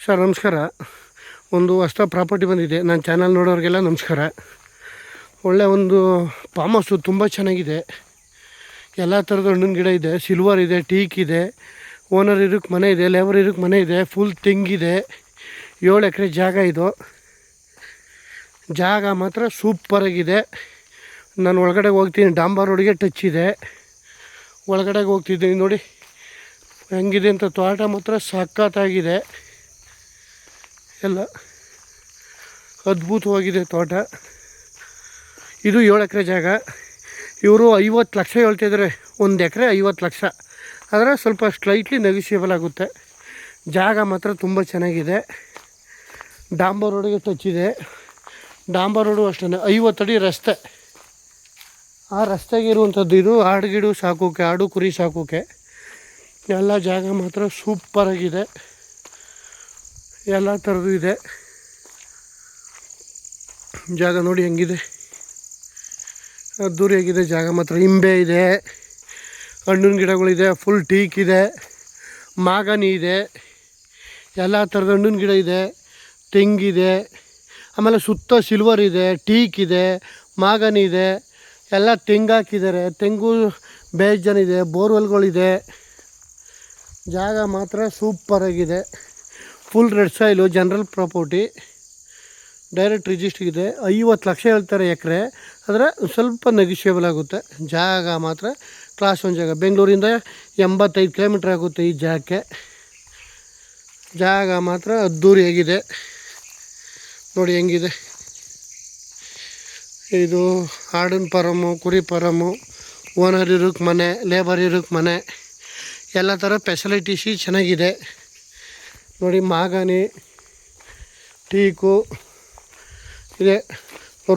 Sir ನಮಸ್ಕಾರ. ಒಂದು ಹೊಸ ಪ್ರಾಪರ್ಟಿ ಬಂದಿದೆ. ನನ್ನ ಚಾನಲ್ ನೋಡೋರಿಗೆಲ್ಲ ನಮಸ್ಕಾರ. ಒಳ್ಳೆ ಒಂದು ಫಾರ್ಮ್ ಹೌಸು, ತುಂಬ ಚೆನ್ನಾಗಿದೆ. ಎಲ್ಲ ಥರದ ಹಣ್ಣಿನ ಗಿಡ ಇದೆ, ಸಿಲ್ವರ್ ಇದೆ, ಟೀಕ್ ಇದೆ, ಓನರ್ ಇರೋಕ್ಕೆ ಮನೆ ಇದೆ, ಲೇಬರ್ ಇರೋಕ್ಕೆ ಮನೆ ಇದೆ, ಫುಲ್ ತೆಂಗಿದೆ. 7 ಎಕರೆ ಜಾಗ ಇದು. ಜಾಗ ಮಾತ್ರ ಸೂಪರಾಗಿದೆ. ನಾನು ಒಳಗಡೆ ಹೋಗ್ತೀನಿ, ಡಾಂಬರ್ ರೋಡ್ಗೆ ಟಚ್ ಇದೆ. ಒಳಗಡೆಗೆ ಹೋಗ್ತಿದ್ದೀನಿ ನೋಡಿ ಹೆಂಗಿದೆ ಅಂತ. ತೋಟ ಮಾತ್ರ ಸಖತ್ತಾಗಿದೆ, ಎಲ್ಲ ಅದ್ಭುತವಾಗಿದೆ ತೋಟ. ಇದು 7 ಎಕರೆ ಜಾಗ. ಇವರು 50 ಲಕ್ಷ ಹೇಳ್ತಿದ್ದಾರೆ. 1 ಎಕರೆ 50 ಲಕ್ಷ. ಆದರೆ ಸ್ವಲ್ಪ ಸ್ಲೈಟ್ಲಿ ನೆಗೋಷಿಯಬಲ್ ಆಗುತ್ತೆ. ಜಾಗ ಮಾತ್ರ ತುಂಬ ಚೆನ್ನಾಗಿದೆ. ಡಾಂಬರ್ ರೋಡಿಗೆ ಟಚ್ ಇದೆ. ಡಾಂಬರ್ ರೋಡು ಅಷ್ಟೇ 50 ಅಡಿ ರಸ್ತೆ. ಆ ರಸ್ತೆಗೆ ಇರುವಂಥದ್ದು ಇದು. ಆಡುಗಿಡು ಸಾಕೋಕೆ, ಆಡು ಕುರಿ ಸಾಕೋಕೆ ಎಲ್ಲ ಜಾಗ ಮಾತ್ರ ಸೂಪರಾಗಿದೆ. ಎಲ್ಲ ಥರದ್ದು ಇದೆ. ಜಾಗ ನೋಡಿ ಹೆಂಗಿದೆ, ಅದ್ದೂರಿಯಾಗಿದೆ ಜಾಗ ಮಾತ್ರ. ಇಂಬೆ ಇದೆ, ಹಣ್ಣಿನ ಗಿಡಗಳಿದೆ, ಫುಲ್ ಟೀಕ್ ಇದೆ, ಮಾಗನಿ ಇದೆ, ಎಲ್ಲ ಥರದ ಹಣ್ಣಿನ ಗಿಡ ಇದೆ, ತೆಂಗಿದೆ. ಆಮೇಲೆ ಸುತ್ತ ಸಿಲ್ವರ್ ಇದೆ, ಟೀಕ್ ಇದೆ, ಮಾಗನಿ ಇದೆ. ಎಲ್ಲ ತೆಂಗು ಹಾಕಿದ್ದಾರೆ. ತೆಂಗು ಬೇಜಾನಿದೆ, ಬೋರ್ವೆಲ್ಗಳಿದೆ. ಜಾಗ ಮಾತ್ರ ಸೂಪರಾಗಿದೆ. Full red soil, general property, direct ರಿಜಿಸ್ಟ್ರಿಗಿದೆ. 50 ಲಕ್ಷ ಹೇಳ್ತಾರೆ ಎಕರೆ. ಆದರೆ ಸ್ವಲ್ಪ ನೆಗೋಷಿಯಬಲ್ ಆಗುತ್ತೆ. ಜಾಗ ಮಾತ್ರ ಕ್ಲಾಸ್ 1 ಜಾಗ. ಬೆಂಗಳೂರಿಂದ 85 ಕಿಲೋಮೀಟ್ರ್ ಆಗುತ್ತೆ ಈ ಜಾಗಕ್ಕೆ. ಜಾಗ ಮಾತ್ರ ಅದ್ದೂರಿಯಾಗಿದೆ ನೋಡಿ ಹೆಂಗಿದೆ. ಇದು ಆಡಿನ ಫಾರಮ್ಮು, ಕುರಿ ಫಾರಮ್ಮು, ಓನರ್ ಇರೋಕ್ಕೆ ಮನೆ, ಲೇಬರ್ ಇರೋಕ್ಕೆ ಮನೆ, ಎಲ್ಲ ಥರ ಫೆಸಿಲಿಟೀಸಿ ಚೆನ್ನಾಗಿದೆ ನೋಡಿ. ಮಾಗನಿ, ಟೀಕು ಇದೆ.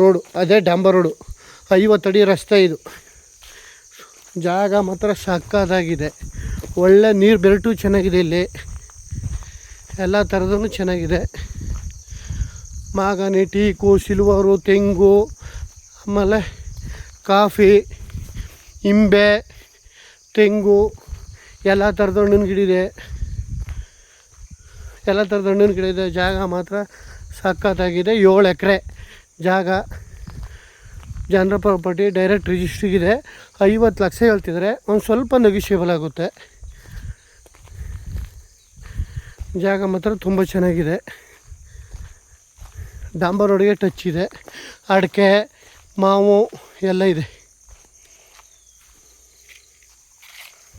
ರೋಡು ಅದೇ ಡಾಂಬರ್ ರೋಡು, 50 ಅಡಿ ರಸ್ತೆ ಇದು. ಜಾಗ ಮಾತ್ರ ಸಕ್ಕತ್ತಾಗಿದೆ. ಒಳ್ಳೆ ನೀರು ಬೆರಟು ಚೆನ್ನಾಗಿದೆ. ಇಲ್ಲಿ ಎಲ್ಲ ಥರದೂ ಚೆನ್ನಾಗಿದೆ. ಮಾಗನಿ, ಟೀಕು, ಸಿಲ್ವರು, ತೆಂಗು, ಆಮೇಲೆ ಕಾಫಿ, ಇಂಬೆ, ತೆಂಗು, ಎಲ್ಲ ಥರದ ಹಣ್ಣಿನ ಗಿಡ ಇದೆ. ಎಲ್ಲ ಥರದ ಹಣ್ಣಿನ ಗಿಡ ಇದೆ. ಜಾಗ ಮಾತ್ರ ಸಖತ್ತಾಗಿದೆ. 7 ಎಕರೆ ಜಾಗ, ಜನರ ಪ್ರಾಪರ್ಟಿ, ಡೈರೆಕ್ಟ್ ರಿಜಿಸ್ಟ್ರಿಗಿದೆ. 50 ಲಕ್ಷ ಹೇಳ್ತಿದ್ದಾರೆ. ಒಂದು ಸ್ವಲ್ಪ ನೆಗೋಷಿಯಬಲ್ ಆಗುತ್ತೆ. ಜಾಗ ಮಾತ್ರ ತುಂಬ ಚೆನ್ನಾಗಿದೆ. ಡಾಂಬರ್ ರೋಡಿಗೆ ಟಚ್ ಇದೆ. ಅಡಿಕೆ, ಮಾವು ಎಲ್ಲ ಇದೆ.